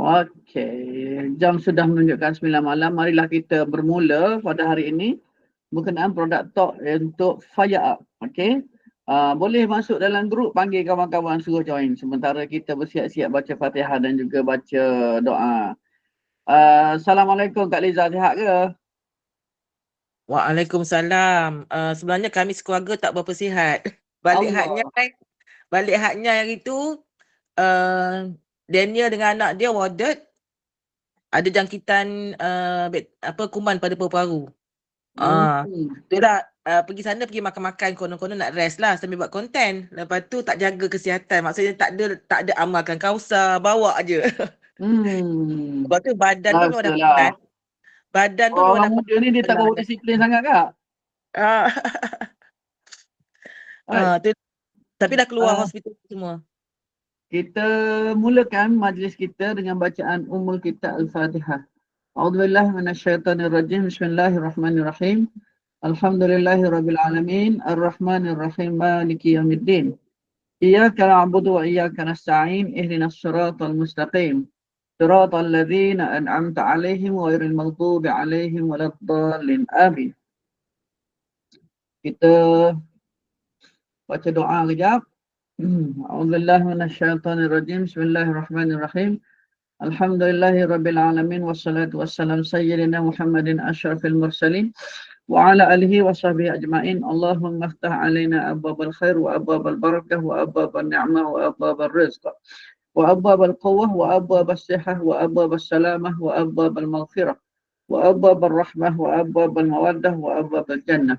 Okey, jam sudah menunjukkan 9 malam. Marilah kita bermula pada hari ini berkenaan produk talk untuk Fire Up. Okey. Boleh masuk dalam grup, panggil kawan-kawan suruh join sementara kita bersiap-siap baca Fatihah dan juga baca doa. Assalamualaikum Kak Liza, sihat ke? Waalaikumsalam. Sebenarnya kami sekeluarga tak berapa sihat. Allah. Balik haknya yang itu, Daniel dengan anak dia warded, ada jangkitan kuman pada paru-paru. Hmm. Itulah pergi sana pergi makan-makan, konon-konon nak rest lah sambil buat konten. Lepas tu tak jaga kesihatan. Maksudnya tak ada amalkan kausar, bawa je. Hmm. Lepas tu badan pun memang dah Biasalah. panas. Badan pun memang Orang dah muda ni dia tak bawa panas. disiplin sangat Kak. Ah, Alright. tu, tapi dah keluar Uh, hospital semua. Kita mulakan majlis kita dengan bacaan Ummul Kitab Al-Fatihah. A'udzubillah minasyaitonirrajim. Bismillahirrahmanirrahim. Alhamdulillahirabbil alamin, arrahmanir rahim, maliki yaumiddin. Iyyaka na'budu wa iyyaka nasta'in, ihdinas siratal mustaqim. Siratal ladzina an'amta 'alaihim ghairil maghdubi 'alaihim waladdallin. Amin. Kita baca doa kejap. A'udzubillah minasyaitonirrajim. Bismillahirrahmanirrahim. Alhamdulillahirabbil alamin wassalatu wassalam sayyidina Muhammadin asyrafil mursalin wa ala alihi wa sahbihi ajma'in. Allahumma aftah alaina abwabal khair wa abwabal barakah wa abwabal ni'mah wa abwabal rizq wa abwabal quwwah wa abwabal sihah wa abwabal salamah wa abwabal maghfirah wa abwabal rahmah wa abwabal mawaddah wa abwabal jannah.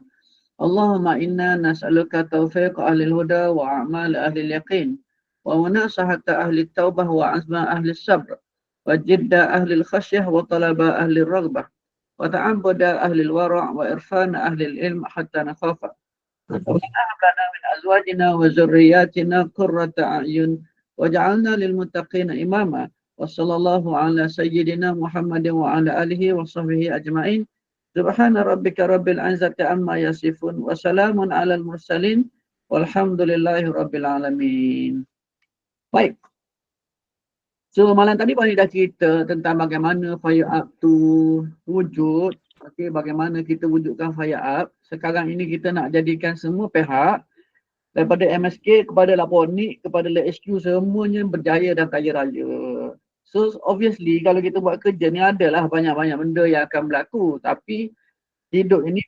Allahumma inna nas'aluka taufiq ahli al-huda wa a'mal ahli al-yaqin wa munasahata ahli at-taubah wa azma ahli as-sabr wa jidda ahli al-khasyah wa talaba ahli al-raghbah wa ta'ambuda ahli al-wara' wa irfana ahli al-ilm hatta nakhafa. Rabbana hab lana min azwajina wa dhurriyyatina qurrata a'yun waj'alna lil muttaqina imama. Wa sallallahu ala sayyidina Muhammadin wa ala alihi wa sahbihi ajma'in. Subhana rabbika rabbil izzati amma yasifun wa salamun alal mursalin walhamdulillahi rabbil alamin. Baik. So malam tadi Pak dah cerita tentang bagaimana Fire Up tu wujud. Okey, bagaimana kita wujudkan Fire Up. Sekarang ini kita nak jadikan semua pihak daripada MSK kepada Laponik kepada LHQ semuanya berjaya dan kaya raya. So obviously kalau kita buat kerja ni adalah banyak-banyak benda yang akan berlaku, tapi hidup ini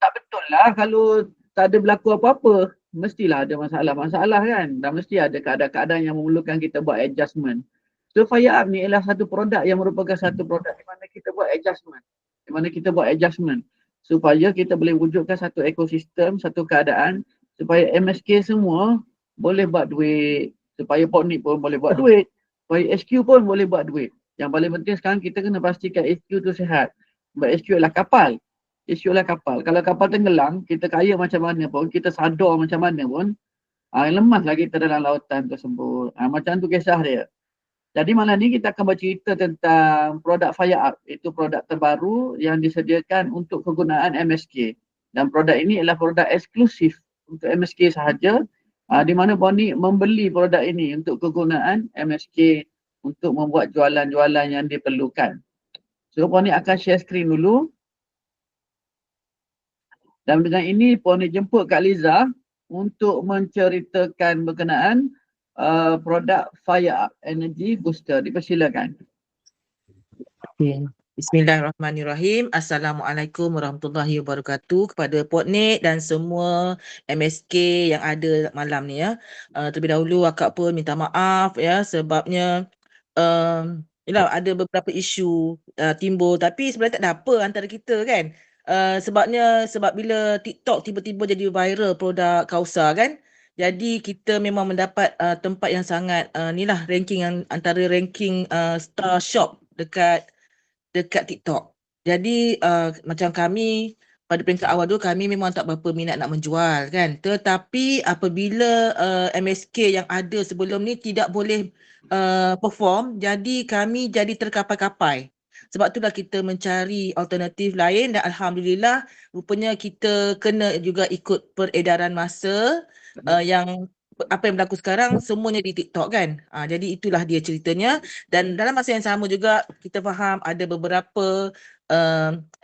tak betul lah kalau tak ada berlaku apa-apa. Mestilah ada masalah-masalah kan, dan mesti ada keadaan-keadaan yang memerlukan kita buat adjustment. So Fire Up ni ialah satu produk yang merupakan satu produk di mana kita buat adjustment. Di mana kita buat adjustment supaya kita boleh wujudkan satu ekosistem, satu keadaan supaya MSK semua boleh buat duit, supaya Potnik pun boleh buat duit, supaya HQ pun boleh buat duit. Yang paling penting sekarang kita kena pastikan HQ tu sihat. Sebab HQ adalah kapal. HQ adalah kapal. Kalau kapal tenggelam, kita kaya macam mana pun, kita sadar macam mana pun, lemaslah kita dalam lautan tersebut. Macam tu kisah dia. Jadi malam ni kita akan bercerita tentang produk Fire Up. Itu produk terbaru yang disediakan untuk kegunaan MSK. Dan produk ini adalah produk eksklusif untuk MSK sahaja. Di mana Potnik membeli produk ini untuk kegunaan MSK untuk membuat jualan-jualan yang diperlukan. So Potnik akan share screen dulu. Dan dengan ini Potnik jemput Kak Liza untuk menceritakan berkenaan produk Fire Up Energy Booster. Dipersilakan. Okay. Bismillahirrahmanirrahim. Assalamualaikum warahmatullahi wabarakatuh kepada Potnik dan semua MSK yang ada malam ni ya. Terlebih dahulu akak pun minta maaf ya sebabnya ada beberapa isu timbul, tapi sebenarnya tak ada apa antara kita kan. Sebab bila TikTok tiba-tiba jadi viral produk Kausar kan. Jadi kita memang mendapat tempat yang sangat ranking yang antara ranking star shop dekat TikTok. Jadi macam kami pada peringkat awal dulu kami memang tak berapa minat nak menjual kan. Tetapi apabila MSK yang ada sebelum ni tidak boleh perform, jadi kami jadi terkapai-kapai. Sebab itulah kita mencari alternatif lain dan alhamdulillah rupanya kita kena juga ikut peredaran masa yang apa yang berlaku sekarang semuanya di TikTok kan. Jadi itulah dia ceritanya. Dan dalam masa yang sama juga kita faham ada beberapa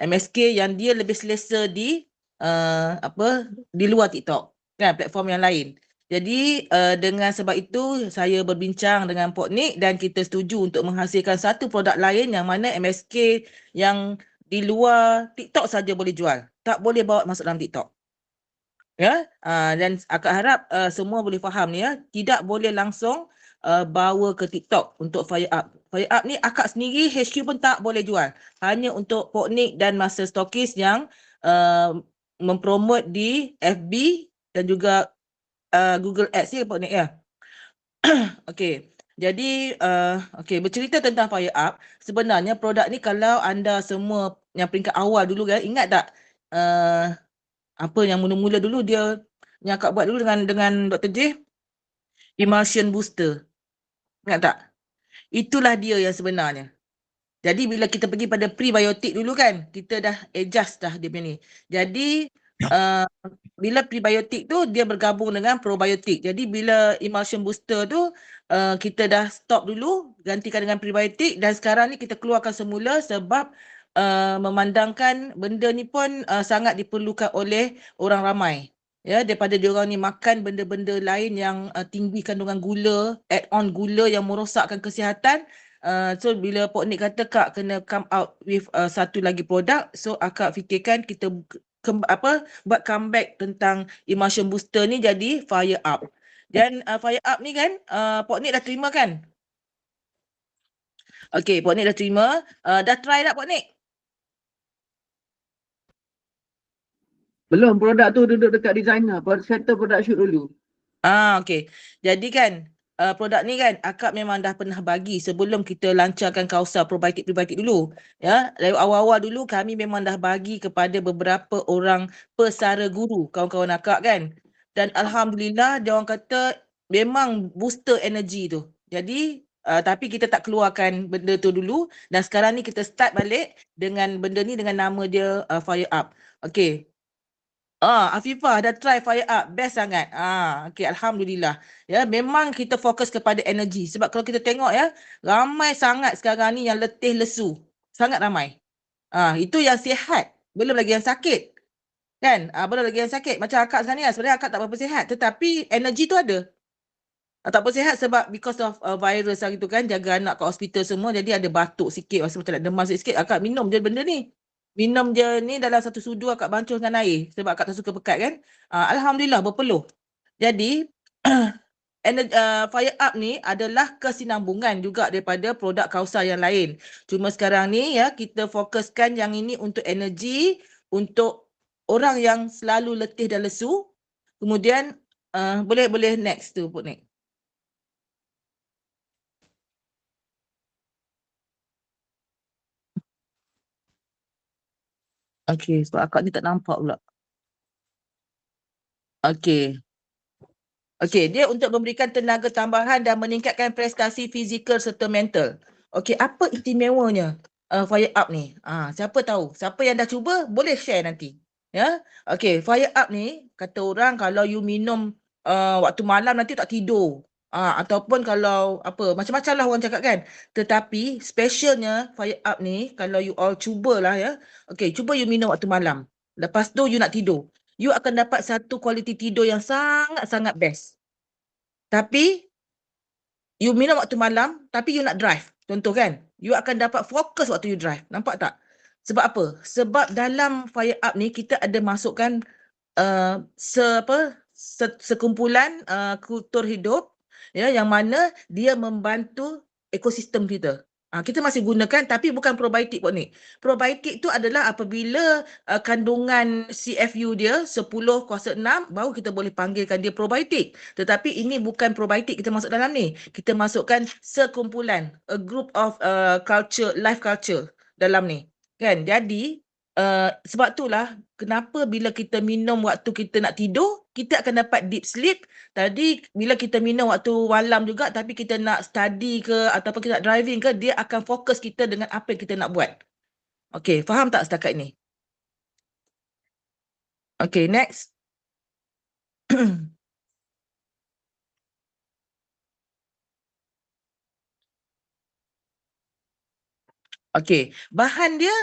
MSK yang dia lebih selesa di di luar TikTok kan, platform yang lain. Jadi dengan sebab itu saya berbincang dengan Pok Nick dan kita setuju untuk menghasilkan satu produk lain yang mana MSK yang di luar TikTok saja boleh jual. Tak boleh bawa masuk dalam TikTok. Ya, dan akak harap semua boleh faham ni ya, tidak boleh langsung bawa ke TikTok untuk Fire Up. Fire Up ni akak sendiri HQ pun tak boleh jual. Hanya untuk Pok Nick dan Master Stokis yang mempromot di FB dan juga Google Ads ya Pok Nick ya. Okey. Jadi bercerita tentang Fire Up, sebenarnya produk ni kalau anda semua yang peringkat awal dulu kan, ingat tak apa yang mula-mula dulu dia yang akak buat dulu dengan Dr. J, emulsion booster. Ingat tak? Itulah dia yang sebenarnya. Jadi bila kita pergi pada prebiotik dulu kan, kita dah adjust dah dia punya ni. Jadi bila prebiotik tu dia bergabung dengan probiotik. Jadi bila emulsion booster tu kita dah stop dulu, gantikan dengan prebiotik dan sekarang ni kita keluarkan semula sebab memandangkan benda ni pun sangat diperlukan oleh orang ramai. Ya, daripada diorang ni makan benda-benda lain yang tinggi kandungan gula, add on gula yang merosakkan kesihatan. So bila Pok Nick kata Kak kena come out with satu lagi produk, so akak fikirkan kita buat comeback tentang emulsion booster ni jadi Fire Up. Dan Fire Up ni kan Pok Nick dah terima kan? Okey, Pok Nick dah terima. Dah try tak Pok Nick? Belum, produk tu duduk dekat designer. Settle produk shoot dulu. Okey. Jadi kan produk ni kan akak memang dah pernah bagi sebelum kita lancarkan kausar probiotik dulu. Ya, dari awal-awal dulu kami memang dah bagi kepada beberapa orang pesara guru, kawan-kawan akak kan. Dan alhamdulillah dia orang kata memang booster energy tu. Jadi tapi kita tak keluarkan benda tu dulu dan sekarang ni kita start balik dengan benda ni dengan nama dia Fire Up. Okey. Afifah dah try Fire Up, best sangat. Okey, alhamdulillah. Ya, memang kita fokus kepada energi sebab kalau kita tengok ya, ramai sangat sekarang ni yang letih lesu. Sangat ramai. Itu yang sihat, belum lagi yang sakit. Kan? Belum lagi yang sakit. Macam akak sekarang ni kan, sebenarnya akak tak berapa sihat tetapi energi tu ada. Tak berapa sihat sebab because of virus hari tu kan, jaga anak kat hospital semua jadi ada batuk sikit, rasa macam nak demam sikit. Akak minum je benda ni. Minum je ni dalam satu sudu akak bancuh dengan air sebab akak tak suka pekat kan. Alhamdulillah berpeluh. Jadi Fire Up ni adalah kesinambungan juga daripada produk Kausar yang lain. Cuma sekarang ni ya kita fokuskan yang ini untuk energi, untuk orang yang selalu letih dan lesu. Kemudian boleh next tu Put Nick. Okey, sebab akak ni tak nampak pula. Okey. Okey, dia untuk memberikan tenaga tambahan dan meningkatkan prestasi fizikal serta mental. Okey, apa istimewanya Fire Up ni? Siapa tahu? Siapa yang dah cuba boleh share nanti. Ya. Okey, Fire Up ni kata orang kalau you minum waktu malam nanti tak tidur. Ataupun kalau apa macam-macam lah orang cakap kan. Tetapi specialnya Fire Up ni kalau you all cubalah ya. Okey, cuba you minum waktu malam. Lepas tu you nak tidur. You akan dapat satu kualiti tidur yang sangat-sangat best. Tapi you minum waktu malam tapi you nak drive. Contoh kan, you akan dapat fokus waktu you drive. Nampak tak? Sebab apa? Sebab dalam Fire Up ni kita ada masukkan sekumpulan kultur hidup ya yang mana dia membantu ekosistem kita. Kita masih gunakan tapi bukan probiotik pun ni. Probiotik tu adalah apabila kandungan CFU dia 10/6 baru kita boleh panggilkan dia probiotik. Tetapi ini bukan probiotik kita masuk dalam ni. Kita masukkan sekumpulan, a group of culture, life culture dalam ni. Kan? Jadi sebab itulah kenapa bila kita minum waktu kita nak tidur, kita akan dapat deep sleep. Tadi bila kita minum waktu malam juga tapi kita nak study ke ataupun kita nak driving ke, dia akan fokus kita dengan apa yang kita nak buat. Okey, faham tak setakat ni? Okey, next. Okey, bahan dia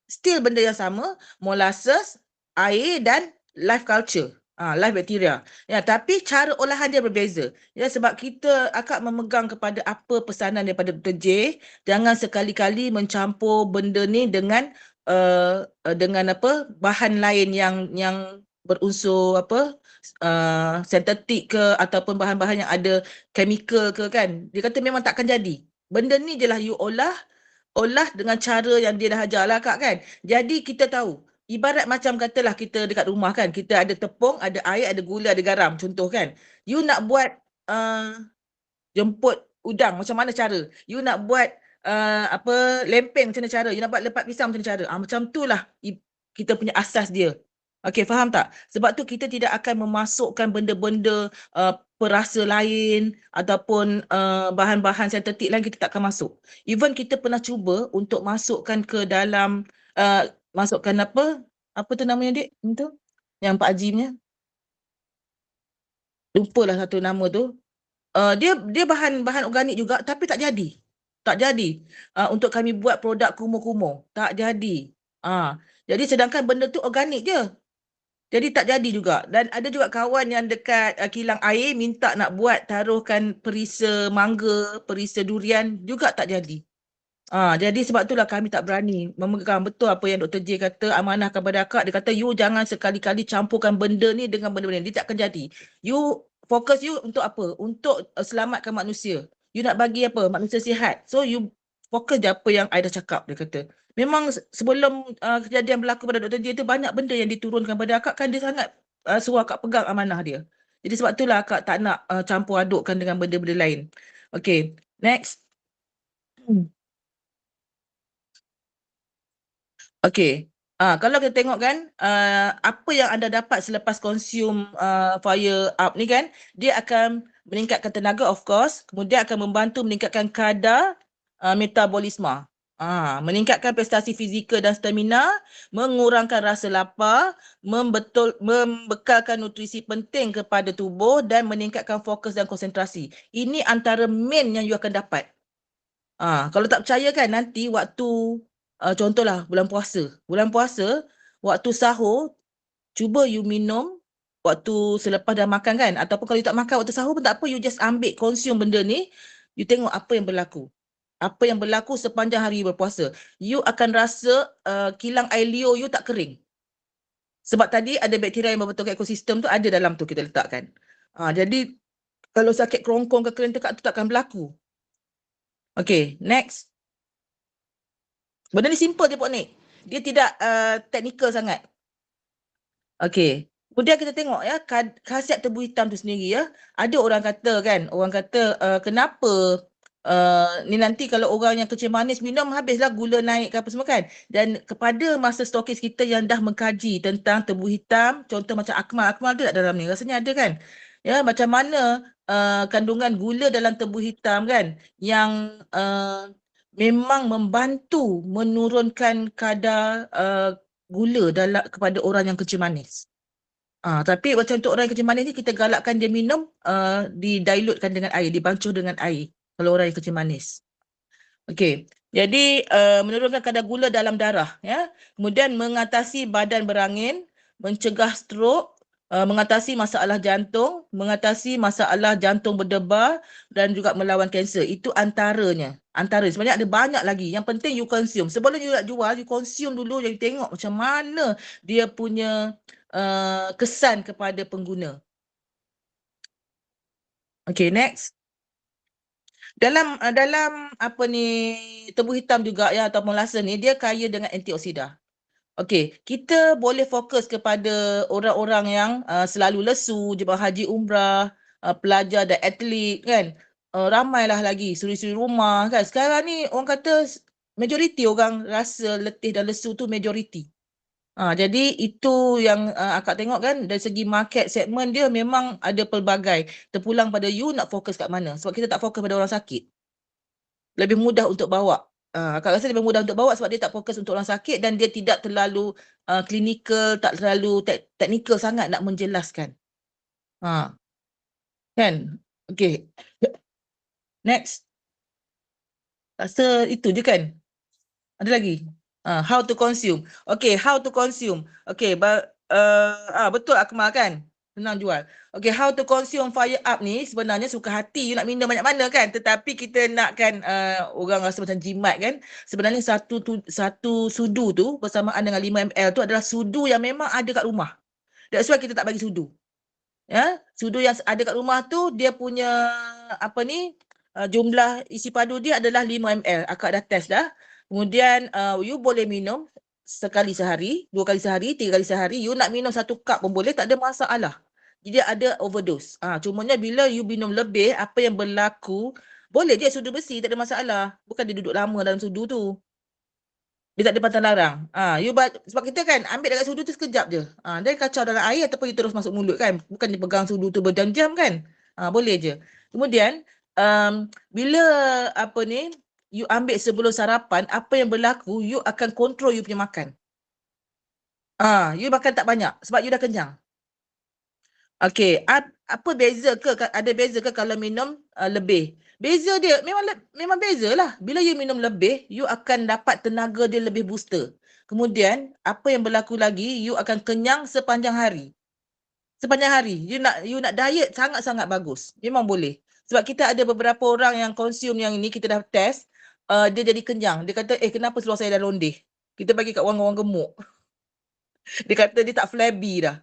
still benda yang sama, molasses, air dan live culture. Live bacteria. Ya, tapi cara olahan dia berbeza. Ya, sebab kita akak memegang kepada apa pesanan daripada Dr. J, jangan sekali-kali mencampur benda ni dengan apa bahan lain yang berunsur apa sintetik ke ataupun bahan-bahan yang ada chemical ke kan. Dia kata memang takkan jadi. Benda ni je lah you olah dengan cara yang dia dah ajar lah Kak kan. Jadi kita tahu, ibarat macam katalah kita dekat rumah kan, kita ada tepung, ada air, ada gula, ada garam contoh kan. You nak buat jemput udang macam mana cara? You nak buat lempeng macam mana cara? You nak buat lepat pisang macam mana cara? Macam tu lah kita punya asas dia. Okey, faham tak? Sebab tu kita tidak akan memasukkan benda-benda perasa lain ataupun bahan-bahan sintetik lain kita tak akan masuk. Even kita pernah cuba untuk masukkan ke dalam masukkan apa tu namanya dik? Itu yang Pak Haji punya. Lupalah satu nama tu. Dia bahan organik juga tapi tak jadi. Tak jadi. Untuk kami buat produk kumur-kumur. Tak jadi. Jadi sedangkan benda tu organik je. Jadi tak jadi juga. Dan ada juga kawan yang dekat kilang air minta nak buat taruhkan perisa mangga, perisa durian juga tak jadi. Jadi sebab itulah kami tak berani memegang betul apa yang Dr. J kata, amanahkan kepada akak. Dia kata, you jangan sekali-kali campurkan benda ni dengan benda-benda ni. Dia tak akan jadi. You fokus you untuk apa? Untuk selamatkan manusia. You nak bagi apa? Manusia sihat. So you fokus je apa yang I dah cakap, dia kata. Memang sebelum kejadian berlaku pada Dr. J tu banyak benda yang diturunkan pada akak kan dia sangat suruh akak pegang amanah dia. Jadi sebab itulah akak tak nak campur adukkan dengan benda-benda lain. Okay, next. Okey. Kalau kita tengok kan, apa yang anda dapat selepas consume fire up ni kan, dia akan meningkatkan tenaga of course, kemudian akan membantu meningkatkan kadar metabolisme. Meningkatkan prestasi fizikal dan stamina, mengurangkan rasa lapar, membekalkan nutrisi penting kepada tubuh dan meningkatkan fokus dan konsentrasi. Ini antara main yang you akan dapat. Kalau tak percaya kan nanti waktu contohlah bulan puasa. Bulan puasa, waktu sahur, cuba you minum waktu selepas dah makan kan. Ataupun kalau you tak makan waktu sahur pun tak apa, you just ambil, consume benda ni, you tengok apa yang berlaku. Apa yang berlaku sepanjang hari berpuasa. You akan rasa kilang air liur you tak kering. Sebab tadi ada bakteria yang membentuk ekosistem tu ada dalam tu kita letakkan. Jadi kalau sakit kerongkong ke kering tekak tu takkan berlaku. Okay, next. Benda ni simple je Pok Nik. Dia tidak teknikal sangat. Okey. Kemudian kita tengok ya khasiat tebu hitam tu sendiri ya. Ada orang kata kan, kenapa ni nanti kalau orang yang kecil manis minum habislah gula naik ke apa semua kan. Dan kepada masa stokis kita yang dah mengkaji tentang tebu hitam, contoh macam Akmal tu tak dalam ni, rasanya ada kan. Ya, macam mana kandungan gula dalam tebu hitam kan yang memang membantu menurunkan kadar gula kepada orang yang kecil manis. Tapi macam untuk orang yang kecil manis ni kita galakkan dia minum didilutkan dengan air, dibancuh dengan air kalau orang yang kecil manis. Okey. Jadi menurunkan kadar gula dalam darah ya. Kemudian mengatasi badan berangin, mencegah strok, mengatasi masalah jantung, mengatasi masalah jantung berdebar dan juga melawan kanser. Itu antaranya. Sebenarnya ada banyak lagi. Yang penting you consume. Sebelum you nak jual, you consume dulu, you tengok macam mana dia punya kesan kepada pengguna. Okay, next. Dalam apa ni tebu hitam juga ya atau molasses ni dia kaya dengan antioksida. Okey, kita boleh fokus kepada orang-orang yang selalu lesu, jemaah haji umrah, pelajar dan atlet kan. Ramailah lagi suri-suri rumah kan. Sekarang ni orang kata majoriti orang rasa letih dan lesu tu majoriti. Jadi itu yang akak tengok kan dari segi market segmen dia memang ada pelbagai. Terpulang pada you nak fokus kat mana. Sebab kita tak fokus pada orang sakit. Lebih mudah untuk bawa. Akak rasa lebih mudah untuk bawa sebab dia tak fokus untuk orang sakit dan dia tidak terlalu klinikal, tak terlalu teknikal sangat nak menjelaskan. Kan? Okay. Next. Rasa itu je kan? Ada lagi? How to consume. Okay, how to consume. Okay, betul Akmal kan? Senang jual. Okay, how to consume fire up ni sebenarnya suka hati you nak minum banyak mana kan? Tetapi kita nakkan orang rasa macam jimat kan? Sebenarnya satu sudu tu bersamaan dengan 5 ml tu adalah sudu yang memang ada kat rumah. That's why kita tak bagi sudu. Ya, sudu yang ada kat rumah tu dia punya jumlah isi padu dia adalah 5 ml. Akak dah test dah. Kemudian you boleh minum sekali sehari, 2 kali sehari, 3 kali sehari. You nak minum 1 cup pun boleh, tak ada masalah. Jadi ada overdose. Cumanya bila you minum lebih, apa yang berlaku, boleh je sudu besi, tak ada masalah. Bukan dia duduk lama dalam sudu tu. Dia tak ada pantang larang. Sebab kita kan ambil dekat sudu tu sekejap je. Dia kacau dalam air ataupun dia terus masuk mulut kan. Bukan dia pegang sudu tu berjam-jam kan. Boleh je. Kemudian bila you ambil sebelum sarapan, apa yang berlaku, you akan kontrol you punya makan. You makan tak banyak sebab you dah kenyang. Okey, apa beza ke, ada beza ke kalau minum lebih? Beza dia memang bezalah. Bila you minum lebih, you akan dapat tenaga dia lebih booster. Kemudian, apa yang berlaku lagi, you akan kenyang sepanjang hari. Sepanjang hari. You nak diet sangat-sangat bagus. Memang boleh. Sebab kita ada beberapa orang yang consume yang ini, kita dah test, dia jadi kenyang. Dia kata, kenapa seluar saya dah londeh? Kita bagi kat orang-orang gemuk. Dia kata dia tak flabby dah.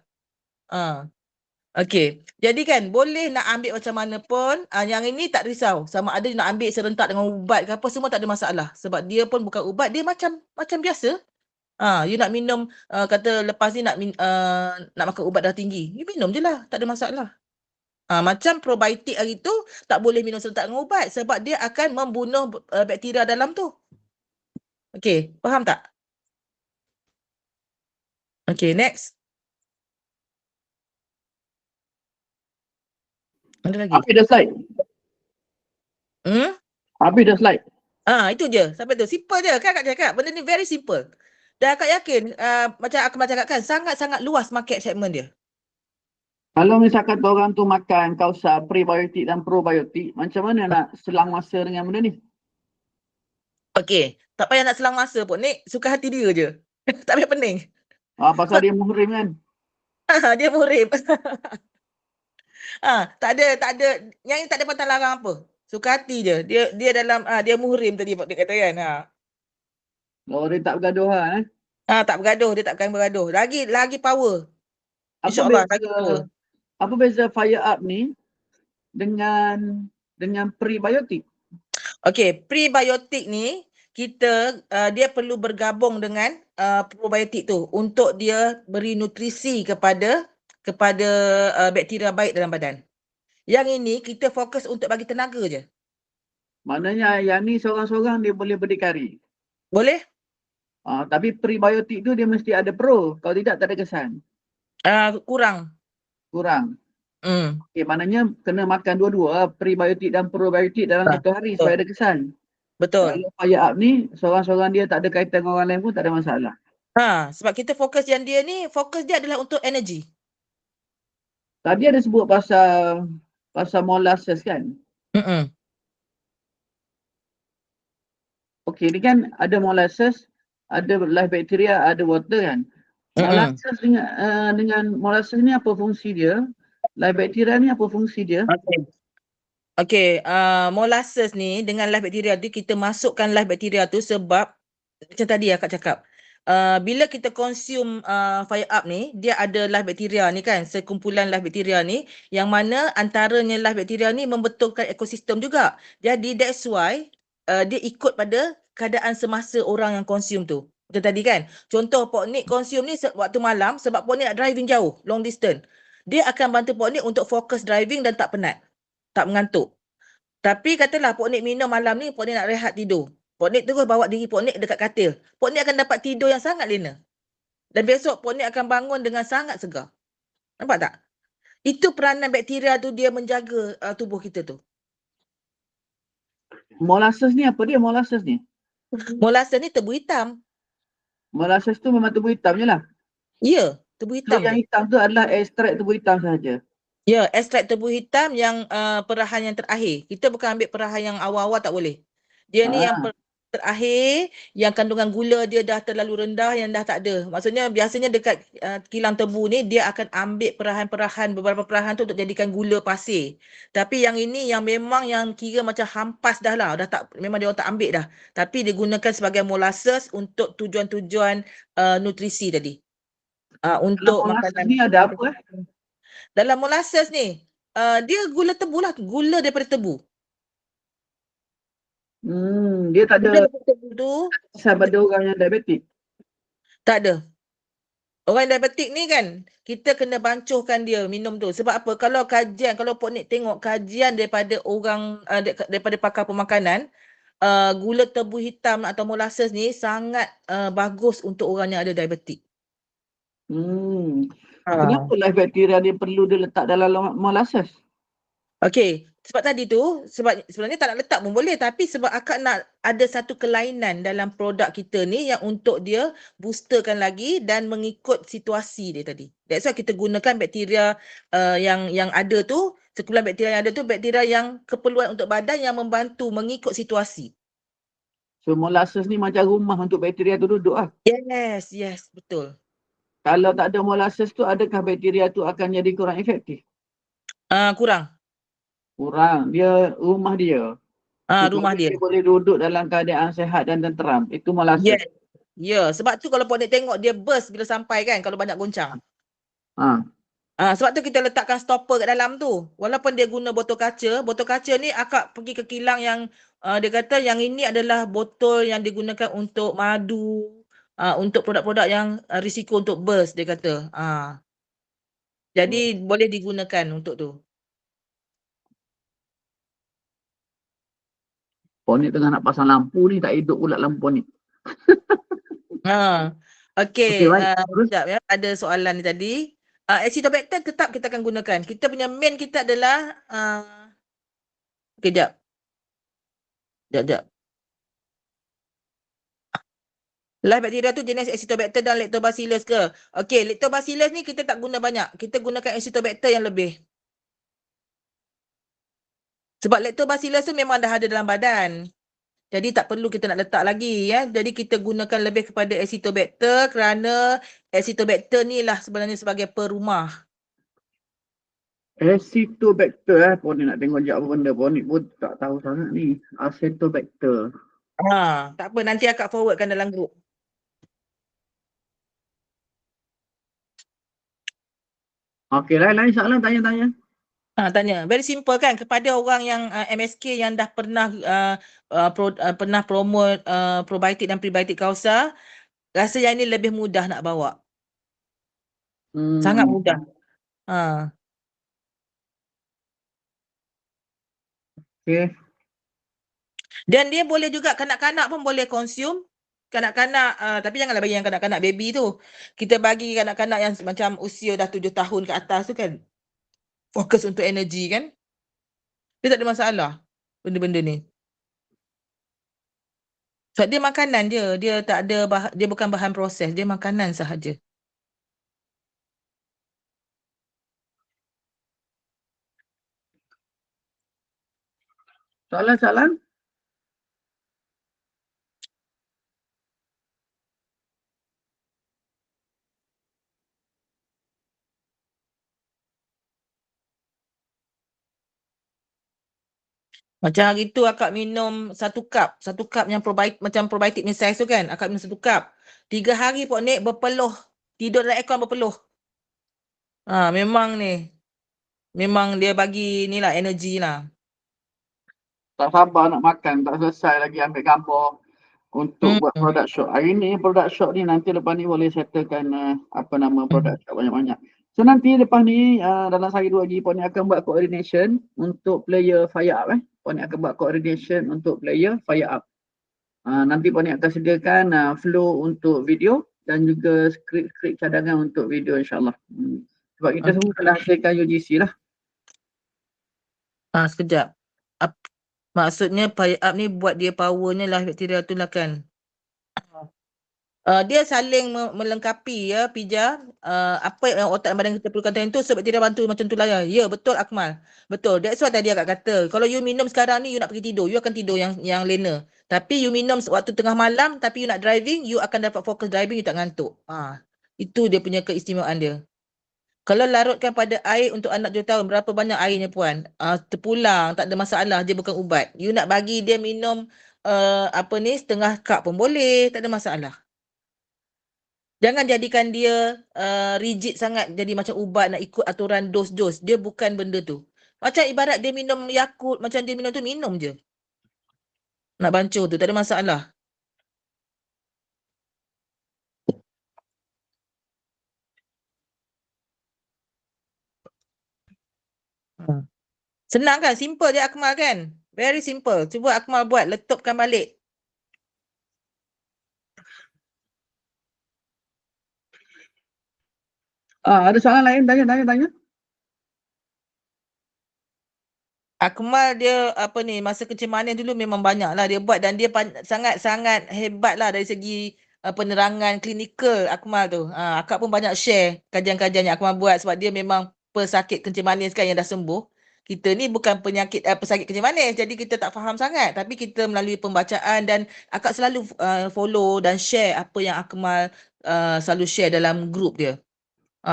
Okey. Jadi kan boleh nak ambil macam mana pun, yang ini tak risau. Sama ada nak ambil serentak dengan ubat ke apa, semua tak ada masalah. Sebab dia pun bukan ubat, dia macam biasa. You nak minum, kata lepas ni nak makan ubat dah tinggi. You minum je lah, tak ada masalah. Macam probiotik hari tu, tak boleh minum serentak dengan ubat sebab dia akan membunuh bakteria dalam tu. Okey, faham tak? Okey, next. Ada lagi? Habis dah slide. Habis dah slide. Itu je. Sampai tu. Simple je. Kan Kak cakap. Benda ni very simple. Dan Kak yakin, macam Akmal cakap kan, sangat-sangat luas market segment dia. Kalau misalkan orang tu makan kausa prebiotik dan probiotik, macam mana nak selang masa dengan benda ni? Okey. Tak payah nak selang masa pun. Ni suka hati dia je. Tak payah pening. Pasal dia muhrim kan? Dia muhrim. Tak ada. Yang ni tak ada pantang larang apa. Suka hati je. Dia dalam, dia muhrim tadi dia kata kan. Dia tak bergaduh lah. Tak bergaduh. Dia tak akan bergaduh. Lagi power. InsyaAllah lagi power. Apa beza fire up ni dengan prebiotik? Okey, prebiotik ni dia perlu bergabung dengan probiotik tu untuk dia beri nutrisi kepada bakteria baik dalam badan. Yang ini kita fokus untuk bagi tenaga je. Maknanya yang ni seorang-seorang dia boleh berdikari. Boleh? Tapi prebiotik tu dia mesti ada pro. Kalau tidak, tak ada kesan. Kurang. Okay, maknanya kena makan dua-dua, prebiotik dan probiotik dalam satu hari supaya ada kesan. Betul. Kalau fire up ni, seorang-seorang dia tak ada kaitan dengan orang lain pun tak ada masalah. Sebab kita fokus yang dia ni, fokus dia adalah untuk energy. Tadi ada sebut pasal molasses kan? Okey, ni kan ada molasses, ada live bacteria, ada water kan? Molasses dengan molasses ni apa fungsi dia? Live bacteria ni apa fungsi dia? Okey, molasses ni dengan live bacteria tu, kita masukkan live bacteria tu sebab macam tadi Akak cakap, bila kita consume fire up ni, dia ada live bacteria ni kan, sekumpulan live bacteria ni, yang mana antaranya live bacteria ni membetulkan ekosistem juga. Jadi that's why dia ikut pada keadaan semasa orang yang consume tu. Macam tadi kan, contoh Pok Nik consume ni waktu malam sebab Pok Nik nak driving jauh, long distance. Dia akan bantu Pok Nik untuk fokus driving dan tak penat, tak mengantuk. Tapi katalah Pok Nik minum malam ni, Pok Nik nak rehat tidur. Pok Nik terus bawa diri Pok Nik dekat katil. Pok Nik akan dapat tidur yang sangat lena. Dan besok Pok Nik akan bangun dengan sangat segar. Nampak tak? Itu peranan bakteria tu, dia menjaga tubuh kita tu. Molasses ni apa dia molasses ni? Molasses ni tebu hitam. Molasses tu memang tebu hitam je lah? Ya, tebu hitam. So yang hitam tu adalah ekstrak tebu hitam sahaja? Ya, ekstrak tebu hitam yang perahan yang terakhir. Kita bukan ambil perahan yang awal-awal, tak boleh. Dia ni yang terakhir yang kandungan gula dia dah terlalu rendah, yang dah tak ada. Maksudnya biasanya dekat kilang tebu ni dia akan ambil perahan-perahan, beberapa perahan tu untuk jadikan gula pasir. Tapi yang ini yang memang yang kira macam hampas dah lah, dah tak, memang dia orang tak ambil dah. Tapi digunakan sebagai molasses untuk tujuan-tujuan nutrisi tadi. Dalam Untuk molasses makanan. ni ada apa? Dalam molasses ni, dia gula tebu lah, gula daripada tebu. Dia tak Gula ada daripada tebu tu asal pada orang yang diabetik. tak ada. Orang yang diabetik ni kan, kita kena bancuhkan dia minum tu. Sebab apa? Kalau kajian, kalau Pok Nik tengok kajian daripada orang, daripada pakar pemakanan, gula tebu hitam atau molasses ni sangat bagus untuk orang yang ada diabetik. Kenapa live bakteria dia perlu dia letak dalam molasses? Okey, sebab tadi tu, sebab sebenarnya tak nak letak pun boleh, tapi sebab akak nak ada satu kelainan dalam produk kita ni yang untuk dia boosterkan lagi dan mengikut situasi dia tadi. That's why kita gunakan bakteria yang ada tu, sekumpulan bakteria yang ada tu, bakteria yang keperluan untuk badan yang membantu mengikut situasi. So molasses ni macam rumah untuk bakteria tu duduk lah. Yes, betul. Kalau tak ada molasses tu, adakah bakteria tu akan jadi kurang efektif? Kurang. Kurang. Dia rumah dia. Rumah dia. Dia boleh duduk dalam keadaan sehat dan tenteram. Itu molasses. Yes. Ya, sebab tu kalau Pok Nik tengok dia burst bila sampai kan, kalau banyak goncang. Sebab tu kita letakkan stopper kat dalam tu. Walaupun dia guna botol kaca ni akak pergi ke kilang yang dia kata yang ini adalah botol yang digunakan untuk madu, untuk produk-produk yang risiko untuk burst, dia kata. Jadi boleh digunakan untuk tu. Pok Nik tengah nak pasang lampu ni, tak hidup pula lampu ni. Okey, baik. sekejap ya. Ada soalan ni tadi. Acetobacter tetap kita akan gunakan. Kita punya main kita adalah kejap. Sekejap. Live bakteria tu jenis Acetobacter dan Lactobacillus ke? Okey, Lactobacillus ni kita tak guna banyak. Kita gunakan Acetobacter yang lebih. Sebab Lactobacillus tu memang dah ada dalam badan. Jadi tak perlu kita nak letak lagi ya. Jadi kita gunakan lebih kepada Acetobacter kerana Acetobacter ni lah sebenarnya sebagai perumah. Acetobacter Pok Nik nak tengok je apa benda. Pok Nik pun tak tahu sangat ni. Acetobacter. Tak apa, nanti akak forwardkan dalam grup. Okey, lain soalan tanya-tanya. Tanya. Very simple kan, kepada orang yang MSK yang dah pernah pernah promote probiotik dan prebiotik Kausa, rasa yang ini lebih mudah nak bawa. Sangat mudah. Okey. Dan dia boleh juga, kanak-kanak pun boleh consume. Kanak-kanak, tapi janganlah bagi yang kanak-kanak baby tu. Kita bagi kanak-kanak yang macam usia dah 7 tahun ke atas tu kan, fokus untuk energi kan. Dia tak ada masalah benda-benda ni. Sebab dia makanan dia tak ada dia bukan bahan proses, dia makanan sahaja. Soalan-soalan? Macam hari tu akak minum 1 cup yang probiotik, macam probiotik ni saiz tu kan, akak minum 1 cup. 3 hari Pok Nik berpeluh, tidur dalam aircon berpeluh. Memang ni. Memang dia bagi ni lah, energi lah. Tak sabar nak makan, tak selesai lagi ambil gambar untuk buat product shot. Hari ni product shot ni nanti lepas ni boleh settlekan product shot banyak-banyak. So nanti lepas ni dalam sehari 2 hari Pok Nik akan buat coordination untuk player fire up Pok Nik akan buat coordination untuk player fire up. Nanti Pok Nik akan sediakan flow untuk video dan juga skrip-skrip cadangan untuk video insyaAllah. Sebab kita semua telah hasilkan UGC lah. Sekejap. Maksudnya fire up ni buat dia powernya lah bakteria tu lah kan. Dia saling melengkapi ya Pija. Apa yang otak dan badan kita perlukan time tu, sebab dia bantu macam tu lah ya. Ya betul Akmal. Betul. That's why tadi akak kata, kalau you minum sekarang ni you nak pergi tidur, you akan tidur yang lena. Tapi you minum waktu tengah malam, tapi you nak driving, you akan dapat fokus driving, you tak ngantuk. Itu dia punya keistimewaan dia. Kalau larutkan pada air untuk anak 2 tahun, berapa banyak airnya puan? Terpulang, tak ada masalah, dia bukan ubat. You nak bagi dia minum setengah cup pun boleh, tak ada masalah. Jangan jadikan dia rigid sangat jadi macam ubat nak ikut aturan dos-dos. Dia bukan benda tu. Macam ibarat dia minum Yakult, macam dia minum tu, minum je. Nak bancuh tu, tak ada masalah. Senang kan? Simple je Akmal kan? Very simple. Cuba Akmal buat, letupkan balik. Ada soalan lain? Tanya. Akmal dia masa kencing manis dulu memang banyak lah dia buat dan dia sangat-sangat hebat lah dari segi penerangan klinikal Akmal tu. Akak pun banyak share kajian-kajian yang Akmal buat sebab dia memang pesakit kencing manis kan yang dah sembuh. Kita ni bukan pesakit kencing manis, jadi kita tak faham sangat, tapi kita melalui pembacaan dan akak selalu follow dan share apa yang Akmal selalu share dalam grup dia.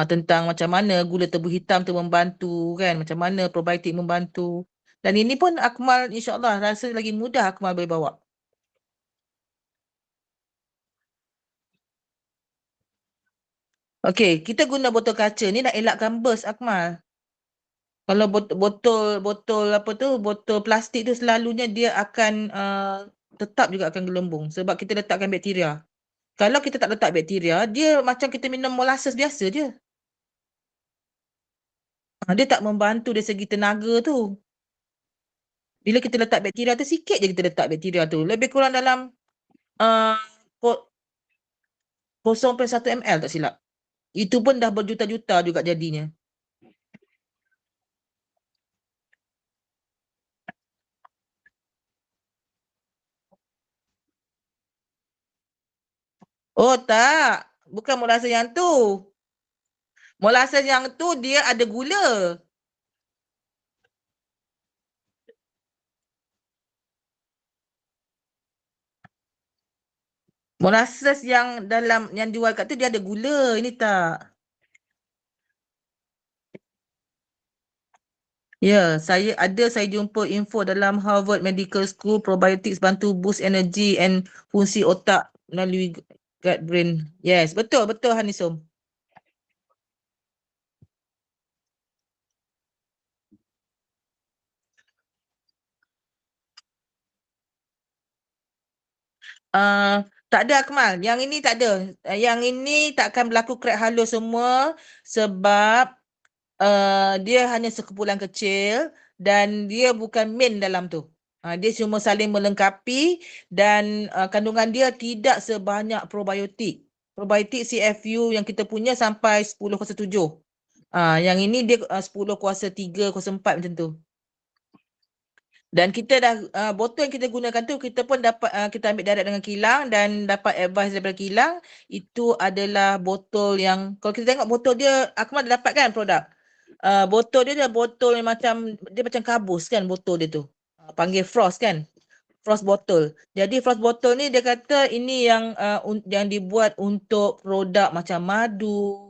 Tentang macam mana gula tebu hitam tu membantu kan, macam mana probiotik membantu. Dan ini pun Akmal insyaAllah rasa lagi mudah Akmal boleh bawa. Okey, kita guna botol kaca ni nak elakkan burst Akmal. Kalau botol plastik tu selalunya dia akan tetap juga akan gelembung sebab kita letakkan bakteria. Kalau kita tak letak bakteria, dia macam kita minum molasses biasa je. Dia tak membantu dari segi tenaga tu. Bila kita letak bakteria tu, sikit je kita letak bakteria tu. Lebih kurang dalam uh, 0.1 ml tak silap. Itu pun dah berjuta-juta juga jadinya. Oh tak, bukan molasses yang tu. Molasses yang tu dia ada gula. Molasses yang dalam yang dijual kat tu dia ada gula, ini tak. Ya, saya jumpa info dalam Harvard Medical School probiotics bantu boost energy and fungsi otak melalui gut brain. Yes, betul Hanisum. Tak ada Akmal. Yang ini tak ada. Yang ini tak akan berlaku crack halus semua sebab dia hanya sekumpulan kecil dan dia bukan main dalam tu. Dia cuma saling melengkapi dan kandungan dia tidak sebanyak probiotik. Probiotik CFU yang kita punya sampai 10/7. Yang ini dia 10/3, 4 macam tu. Dan kita dah botol yang kita gunakan tu kita pun dapat kita ambil direct dengan kilang dan dapat advice daripada kilang itu adalah botol yang kalau kita tengok botol dia Akmal dah dapat kan produk. Botol dia adalah botol yang macam kabus kan botol dia tu. Panggil frost kan. Frost botol. Jadi frost botol ni dia kata ini yang dibuat untuk produk macam madu.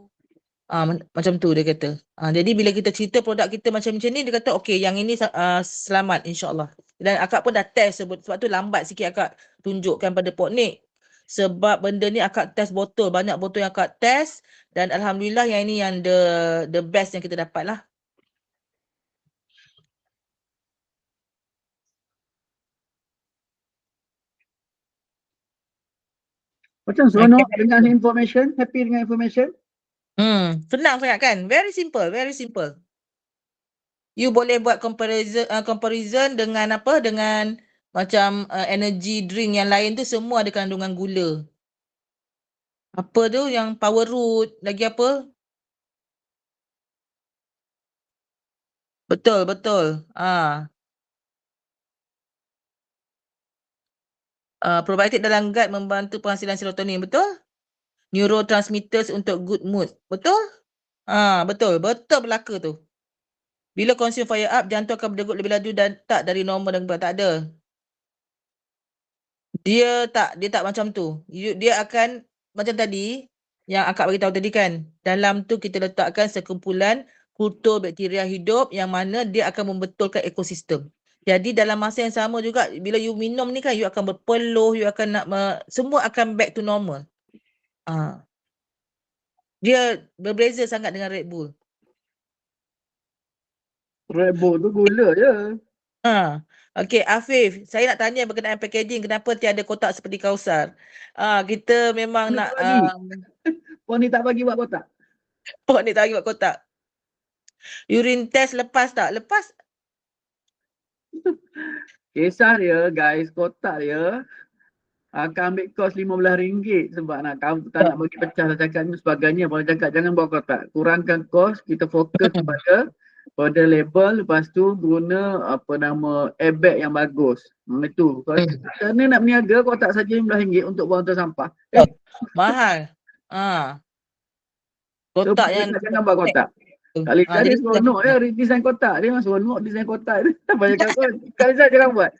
Macam tu dia kata. Jadi bila kita cerita produk kita macam ni, dia kata okey yang ini selamat insyaAllah. Dan akak pun dah test sebab tu lambat sikit akak tunjukkan pada Pok Nik. Sebab benda ni akak test botol. Banyak botol yang akak test dan Alhamdulillah yang ini yang the best yang kita dapat lah. Macam seronok dengan information, happy dengan information. Senang sangat kan? Very simple, very simple. You boleh buat comparison dengan apa? Dengan macam energy drink yang lain tu semua ada kandungan gula. Apa tu yang power root, lagi apa? Betul. Probiotik dalam gut membantu penghasilan serotonin, betul? Neurotransmitters untuk good mood, betul? Betul belaka tu. Bila consume fire up, jantung akan berdegup lebih laju dan tak dari normal dan tak ada. Dia tak macam tu. Dia akan macam tadi yang akak beritahu tadi kan. Dalam tu kita letakkan sekumpulan kultur bakteria hidup yang mana dia akan membetulkan ekosistem. Jadi dalam masa yang sama juga bila you minum ni kan you akan berpeluh, you akan semua akan back to normal. Dia berbeza sangat dengan Red Bull. Red Bull tu gula je. Okey, Afif, saya nak tanya berkenaan packaging, kenapa tiada kotak seperti Kausar? Kita memang Ni nak tak bagi. Puan ni tak bagi buat kotak. Pok ni tak bagi buat kotak. Urine test lepas tak? Lepas. Kisah dia guys, kotak dia akan ambil kos RM15 sebab tak nak bagi pecah lah cakap ni sebagainya. Boleh cakap jangan buat kotak. Kurangkan kos, kita fokus pada label, lepas tu guna airbag yang bagus. Itu. Kalau ni nak berniaga kotak saja RM15 untuk buang atas sampah. Mahal. Kotak yang jangan buat kotak. Kali dia seronok ya design kotak. Dia memang seronok design kotak dia. Banyak kali saya jangan buat.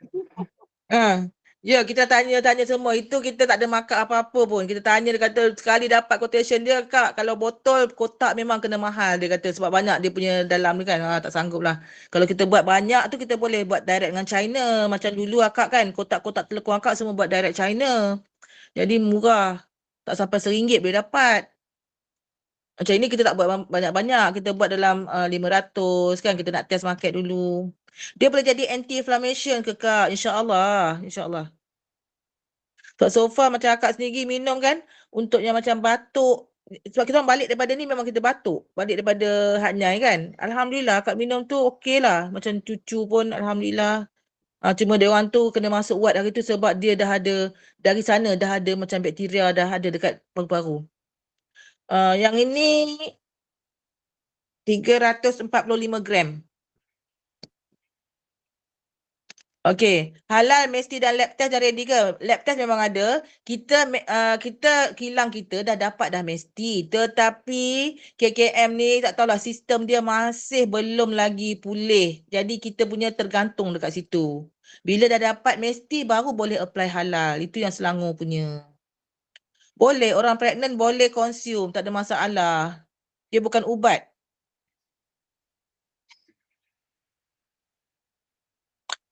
Ya, kita tanya semua. Itu kita tak ada markup apa-apa pun. Kita tanya, dia kata sekali dapat quotation dia, Kak, kalau botol kotak memang kena mahal. Dia kata sebab banyak dia punya dalam ni kan. Tak sanggup lah. Kalau kita buat banyak tu kita boleh buat direct dengan China. Macam dulu akak kan, kotak-kotak telekung akak semua buat direct China. Jadi murah. Tak sampai RM1 boleh dapat. Macam ini kita tak buat banyak-banyak. Kita buat dalam 500 kan. Kita nak test market dulu. Dia boleh jadi anti-inflammation ke Kak? InsyaAllah. InsyaAllah. So far macam akak sendiri minum kan. Untuk yang macam batuk. Sebab kita orang balik daripada ni memang kita batuk. Balik daripada Hatnyai kan. Alhamdulillah akak minum tu okey lah. Macam cucu pun Alhamdulillah. Cuma dia orang tu kena masuk ward hari tu sebab dia dah ada. Dari sana dah ada macam bakteria dah ada dekat paru-paru. Yang ini 345 gram. Okey, halal mesti dan lab test dah ready ke? Lab test memang ada. Kita kilang kita dah dapat dah mesti. Tetapi KKM ni tak tahulah sistem dia masih belum lagi pulih. Jadi kita punya tergantung dekat situ. Bila dah dapat mesti baru boleh apply halal. Itu yang Selangor punya. Boleh, orang pregnant boleh consume. Tak ada masalah. Dia bukan ubat.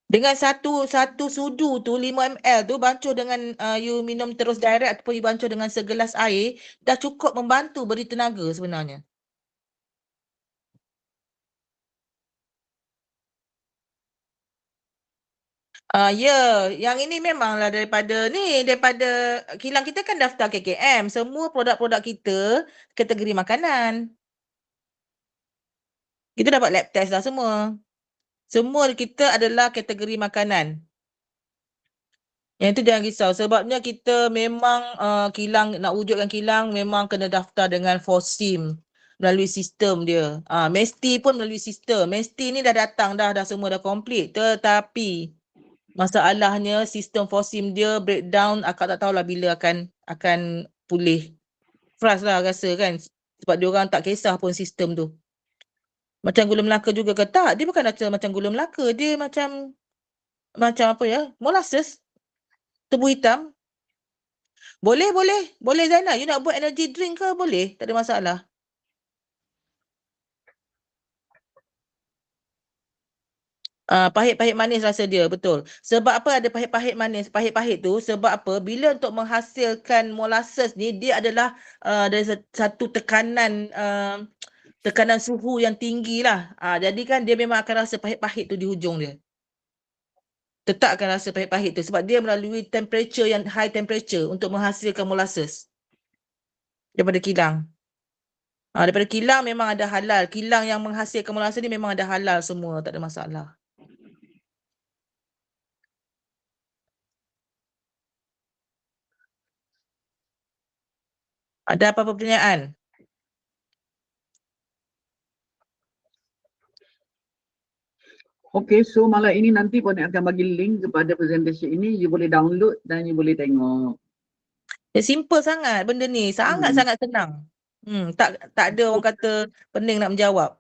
Dengan satu sudu tu 5 ml tu bancuh dengan you minum terus direct ataupun you bancuh dengan segelas air dah cukup membantu beri tenaga sebenarnya. Ya, yang ini memanglah daripada kilang kita kan daftar KKM. Semua produk-produk kita kategori makanan. Kita dapat lab test dah semua. Semua kita adalah kategori makanan. Yang itu jangan risau. Sebabnya kita memang kilang, nak wujudkan kilang memang kena daftar dengan FOSIM melalui sistem dia. Mesti pun melalui sistem. Mesti ni dah datang dah semua dah complete. Tetapi masalahnya sistem FOSIM dia breakdown, akak tak tahulah bila akan pulih. Frust lah rasa kan. Sebab dia orang tak kisah pun sistem tu. Macam gula Melaka juga ke tak? Dia bukan macam gula Melaka. Dia macam apa ya? Molasses. Tebu hitam. Boleh Zainal. You nak buat energy drink ke? Boleh. Tak ada masalah. Pahit-pahit manis rasa dia. Betul. Sebab apa ada pahit-pahit manis? Pahit-pahit tu sebab apa? Bila untuk menghasilkan molasses ni, dia adalah dari satu tekanan suhu yang tinggi lah. Jadi kan dia memang akan rasa pahit-pahit tu di hujung dia. Tetap akan rasa pahit-pahit tu sebab dia melalui temperature yang high temperature untuk menghasilkan molasses daripada kilang. Daripada kilang memang ada halal. Kilang yang menghasilkan molasses ni memang ada halal semua. Tak ada masalah. Ada apa-apa pertanyaan? Okay, so malam ini nanti Puan akan bagi link kepada presentation ini. You boleh download dan you boleh tengok. Simple sangat benda ni. Sangat-sangat senang. Tak ada orang kata pening nak menjawab.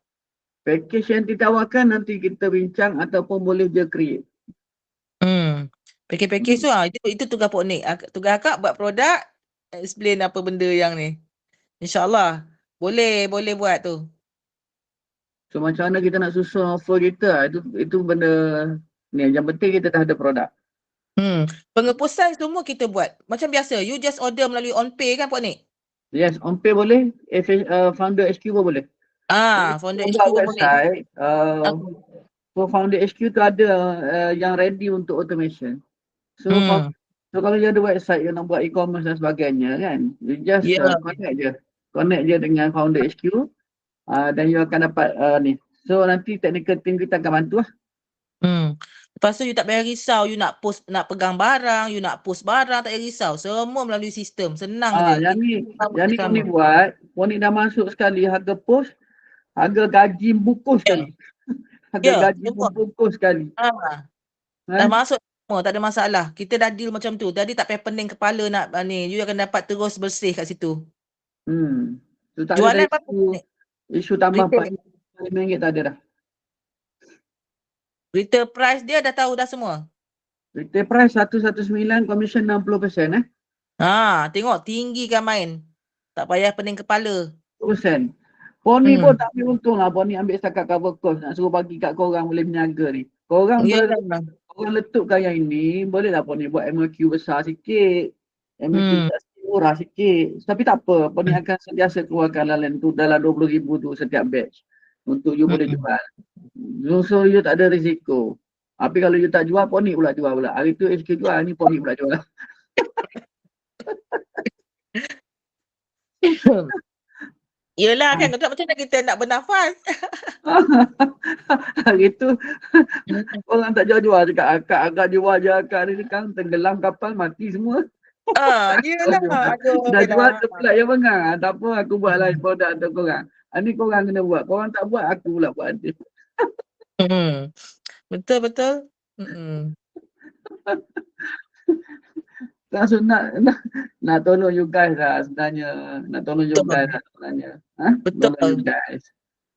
Package yang ditawarkan nanti kita bincang ataupun boleh je create. Package tu itu tugas Pok Nik. Tugas akak buat produk, explain apa benda yang ni. InsyaAllah. Boleh buat tu. So macam mana kita nak susun offer kita, itu benda ni. Yang penting kita dah ada produk. Pengepusan semua kita buat. Macam biasa, you just order melalui OnPay kan Pok Nik? Yes, OnPay boleh, Founder HQ pun boleh. Founder Kita HQ buat pun boleh. website, for Founder HQ tu ada yang ready untuk automation. So, so kalau you ada website, you nak buat e-commerce dan sebagainya kan, you just connect je dengan Founder HQ, dan you akan dapat ni. So nanti technical team kita akan bantu lah. Lepas tu you tak payah risau, you nak pegang barang, you nak post barang, tak payah risau. Semua melalui sistem, senang je. Yang ni Pok Nik buat, Pok Nik dah masuk sekali harga post, harga gaji bungkus sekali. Harga gaji bungkus sekali. Dah masuk semua, tak ada masalah. Kita dah deal macam tu. Jadi tak payah pening kepala nak ni. You akan dapat terus bersih kat situ. So, tak Jualan ada isu tambah RM45 tak ada dah. Retail price dia dah tahu dah semua. Retail price 119, commission 60%. Tengok tinggi kan main. Tak payah pening kepala. 10%. Pok Nik pun tak ambil untung lah. Pok Nik ambil setakat cover cost. Nak suruh bagi kat korang boleh berniaga ni. Korang letupkan yang ini, bolehlah Pok Nik buat MOQ besar sikit. MOQ besar sikit, murah sikit. Tapi tak apa, Pok Nik akan sentiasa keluarkan dalam 20,000 tu setiap batch. Untuk you boleh jual. So you tak ada risiko. Tapi kalau you tak jual, Pok Nik pula jual pula. Hari tu HK jual, ni Pok Nik pula jual. Yelah kan, macam mana kita nak bernafas? Hari tu orang tak jual-jual cakap akak jual je akak ni kan tenggelam kapal mati semua. Yelah. Dah jual tu pula yang bengar. Tak apa, aku buat lain produk untuk korang. Ni korang kena buat. Korang tak buat, aku pula buat nanti. Betul. Langsung nak tolong you guys lah sebenarnya. Betul. Tolong you guys.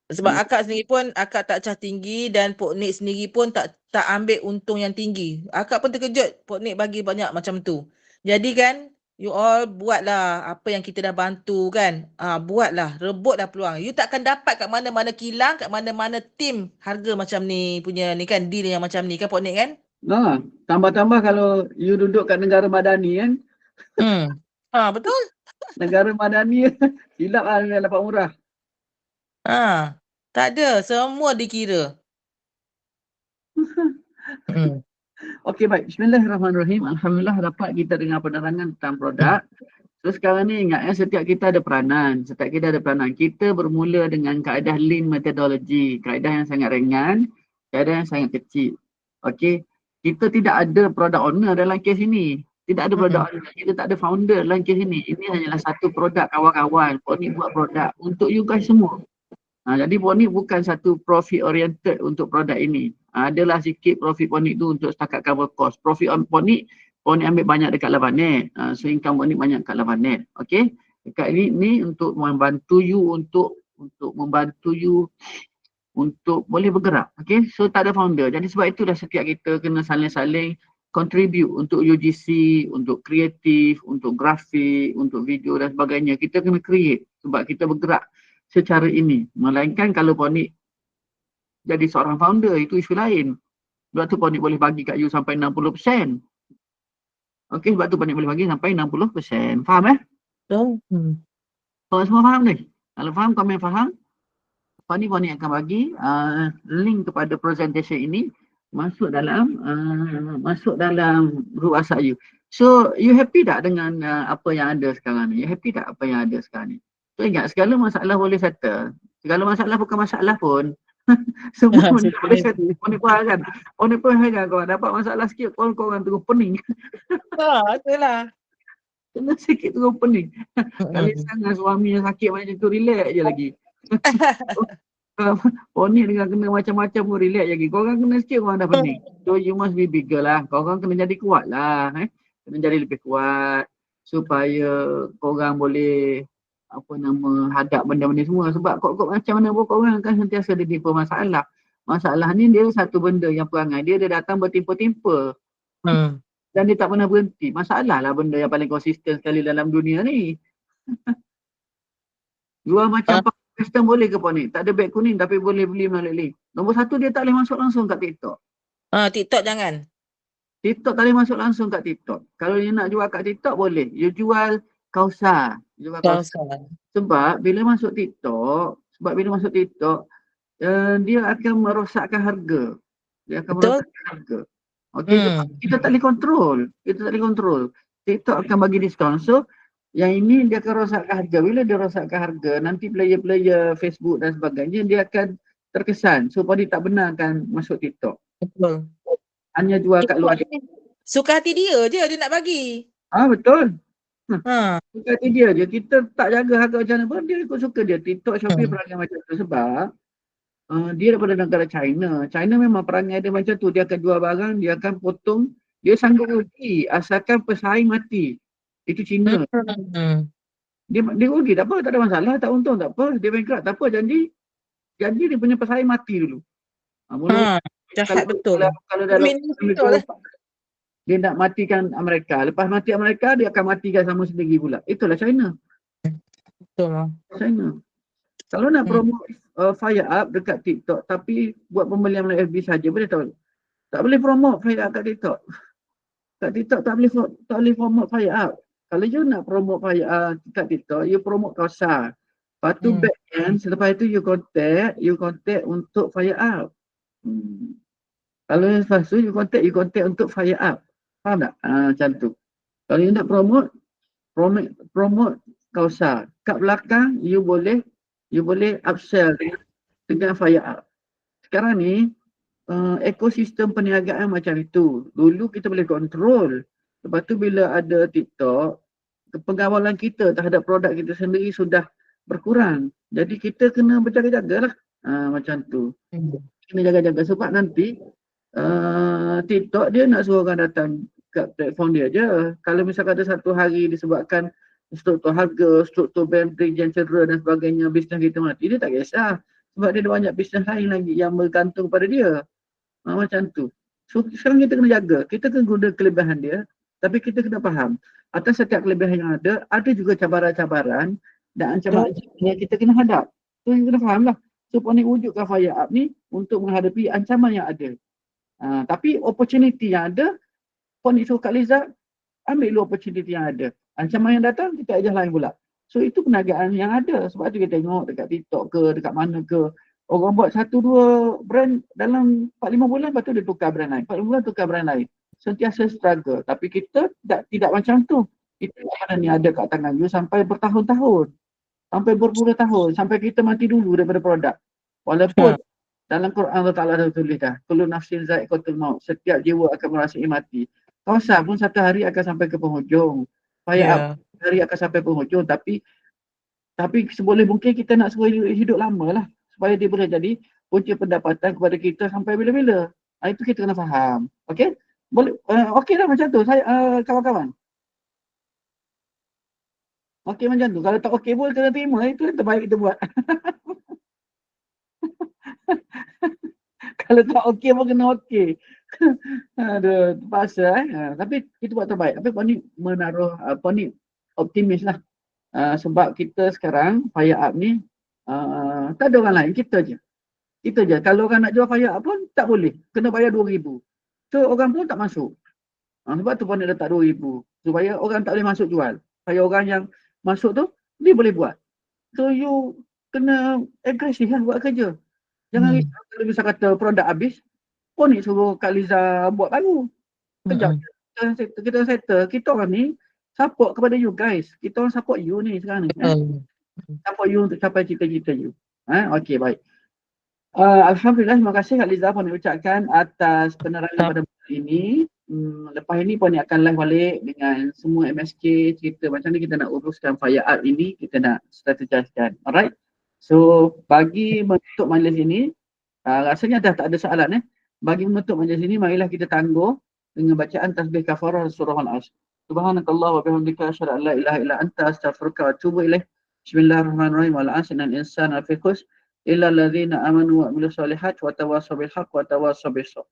Sebab akak sendiri pun, akak tak cah tinggi dan Pok Nik sendiri pun tak ambil untung yang tinggi. Akak pun terkejut Pok Nik bagi banyak macam tu. Jadi kan, you all buatlah apa yang kita dah bantu kan. Buatlah, rebutlah peluang. You takkan dapat kat mana-mana kilang, kat mana-mana tim harga macam ni punya ni kan, deal yang macam ni kan Pok Nik kan? Tambah-tambah kalau you duduk kat negara madani kan. Betul. Negara madani silap lah yang dapat murah. Tak ada, semua dikira. Okey, baik. Bismillahirrahmanirrahim. Alhamdulillah dapat kita dengar penerangan tentang produk. So sekarang ni ingat setiap kita ada peranan. Kita bermula dengan kaedah lean methodology. Kaedah yang sangat ringan, kaedah yang sangat kecil. Okey. Kita tidak ada product owner dalam kes ini. Tidak ada product owner. Kita tak ada founder dalam kes ini. Ini hanyalah satu produk kawan-kawan. Pok Nik buat produk untuk you guys semua. Jadi Pok Nik bukan satu profit oriented untuk produk ini. Adalah sikit profit Pok Nik tu untuk setakat cover cost. Profit on Pok Nik ambil banyak dekat Lavanet. So income Pok Nik banyak dekat Lavanet. Okey. Dekat ini untuk membantu you untuk membantu you untuk boleh bergerak. Okey. So tak ada founder. Jadi sebab itulah setiap kita kena saling-saling contribute untuk UGC, untuk kreatif, untuk grafik, untuk video dan sebagainya. Kita kena create sebab kita bergerak secara ini. Melainkan kalau Pok Nik jadi seorang founder, itu isu lain. Sebab tu Pok Nik boleh bagi kat you sampai 60%. Okey, sebab tu Pok Nik boleh bagi sampai 60%. Faham Korang semua faham ni? Kalau faham, komen faham. Pok Nik akan bagi link kepada presentation ini masuk dalam group WhatsApp you. So, you happy tak dengan apa yang ada sekarang ni? You happy tak apa yang ada sekarang ni? So, ingat, segala masalah boleh settle. Segala masalah bukan masalah pun. Semua benda boleh settle. Pok Nik pun heran korang dapat masalah sikit, korang terus pening. Itulah. Kena sikit terus pening. Kali sangat suami yang sakit macam tu, relax je lagi. Pok Nik dengan kena macam-macam pun relax lagi. Korang kena sikit korang dah pening. So you must be bigger lah. Korang kena jadi kuat lah. Kena jadi lebih kuat supaya korang boleh hadap benda-benda semua. Sebab kok macam mana pun korang akan sentiasa ditimpa masalah. Masalah ni dia satu benda yang perangai. Dia datang bertimpa-timpa. Dan dia tak pernah berhenti. Masalah lah benda yang paling konsisten sekali dalam dunia ni. Jual macam custom boleh ke Puan ni? Tak ada beg kuning tapi boleh beli melalui link. Nombor satu, dia tak boleh masuk langsung kat TikTok. TikTok jangan. TikTok tak boleh masuk langsung kat TikTok. Kalau dia nak jual kat TikTok boleh. Dia jual kausa. Jual Kau kausa. salah. Sebab bila masuk TikTok, dia akan merosakkan harga. Dia akan Betul? merosakkan harga. Okey, sebab kita tak boleh kontrol. Kita tak boleh kontrol. TikTok akan bagi diskaun. So, yang ini dia akan rosakkan harga. Bila dia rosakkan harga, nanti player-player Facebook dan sebagainya, dia akan terkesan. So, dia tak benarkan masuk TikTok. Betul. Hanya jual kat luar. Suka hati dia je dia nak bagi. Betul. Ha. Suka hati dia je. Kita tak jaga harga macam mana pun, dia ikut suka dia. TikTok, Shopee perangai macam tu. Sebab dia daripada negara China. China memang perangai dia macam tu. Dia akan jual barang, dia akan potong. Dia sanggup rugi asalkan pesaing mati. Itu China. Dia rugi, tak apa, tak ada masalah. Tak untung, tak apa. Dia bankrupt, tak apa. Janji dia punya pesaing mati dulu. Jahat betul. Kalau dalam dia nak matikan Amerika. Lepas mati Amerika, dia akan matikan sama sendiri pula. Itulah China. Betul. China. Kalau nak promote Fire Up dekat TikTok tapi buat pembelian melalui FB saja, boleh tak? Tak boleh promote Fire Up kat TikTok. Kat TikTok tak boleh promote Fire Up. Kalau you nak promote Fire Up kat TikTok, you promote kausa. Lepas tu back end, selepas itu you contact untuk Fire Up. Kalau yang lepas tu you contact untuk Fire Up. Faham tak? Macam tu. Kalau you nak promote kausa. Kat belakang you boleh upsell dengan Fire Up. Sekarang ni ekosistem perniagaan macam itu. Dulu kita boleh kontrol. Lepas tu bila ada TikTok, pengawalan kita terhadap produk kita sendiri sudah berkurang. Jadi kita kena berjaga-jaga lah. Macam tu. Kena jaga-jaga sebab nanti TikTok dia nak suruh orang datang kat platform dia je. Kalau misalkan ada satu hari disebabkan struktur harga, struktur banding yang cedera dan sebagainya, bisnes kita mati, dia tak kisah. Sebab dia ada banyak bisnes lain lagi yang bergantung pada dia. Macam tu. So sekarang kita kena jaga. Kita kena guna kelebihan dia. Tapi kita kena faham. Atas setiap kelebihan yang ada juga cabaran-cabaran dan ancaman yang kita kena hadap. So kita kena faham lah. So Puan ni wujudkan Fire Up ni untuk menghadapi ancaman yang ada. Tapi opportunity yang ada, Puan ni suruh Kak Liza, ambil dulu opportunity yang ada. Ancaman yang datang, kita ajar lain pula. So itu perniagaan yang ada. Sebab tu kita tengok dekat TikTok ke, dekat mana ke. Orang buat 1-2 brand dalam 4-5 bulan, lepas tu dia tukar brand lain. 4 bulan tukar brand lain. Sentiasa struggle. Tapi kita tidak macam tu. Kita mana ni ada kat tangan you sampai bertahun-tahun. Sampai berpuluh tahun. Sampai kita mati dulu daripada produk. Walaupun dalam Quran Allah Ta'ala dah tulis dah. Kullu nafsin za'iqatul maut. Setiap jiwa akan merasai mati. Kausa pun satu hari akan sampai ke penghujung. Fire Up hari akan sampai penghujung. Tapi seboleh mungkin kita nak suruh hidup lama lah. Supaya dia boleh jadi punca pendapatan kepada kita sampai bila-bila. Itu kita kena faham. Okey? Boleh, okey lah macam tu. Saya kawan-kawan. Okey macam tu. Kalau tak okey pun kena terima. Itu yang terbaik kita buat. Kalau tak okey pun kena okey. Aduh, terpaksa tapi kita buat terbaik. Tapi Puan ni menaruh, Puan ni optimis lah. Sebab kita sekarang Fire Up ni tak ada orang lain, kita je. Kita je. Kalau orang nak jual Fire Up pun tak boleh. Kena bayar 2,000. So orang pun tak masuk. Sebab tu Puan ni letak 2,000. Supaya orang tak boleh masuk jual. Supaya orang yang masuk tu, dia boleh buat. So you kena agresif kan buat kerja. Jangan risau kalau misal kata produk habis, Puan ni suruh Kak Liza buat baru. Kejap. Kita settle. Kita orang ni support kepada you guys. Kita orang support you ni sekarang ni. Support you untuk capai cita-cita you. Okey, baik. Alhamdulillah, terima kasih Kak Liza Puan ucapkan atas penerangan pada malam ini. Lepas ini Puan akan live balik dengan semua MSK cerita macam ni kita nak uruskan Fire Up ini, kita nak strategiskan. Alright. So bagi menutup majlis ini, rasanya dah tak ada soalan Bagi menutup majlis ini, marilah kita tangguh dengan bacaan tasbih kafarah surah Al-Asr. Subhanakallah wa bihamdika asyhadu an la ilaha illa anta astaghfiruka wa atubu ilaik. Bismillahirrahmanirrahim. Wal 'asri innal insana lafi khusr illa alladhina amanu wa amilus solihat wa tawassaw bil haqq wa tawassaw bis sabr.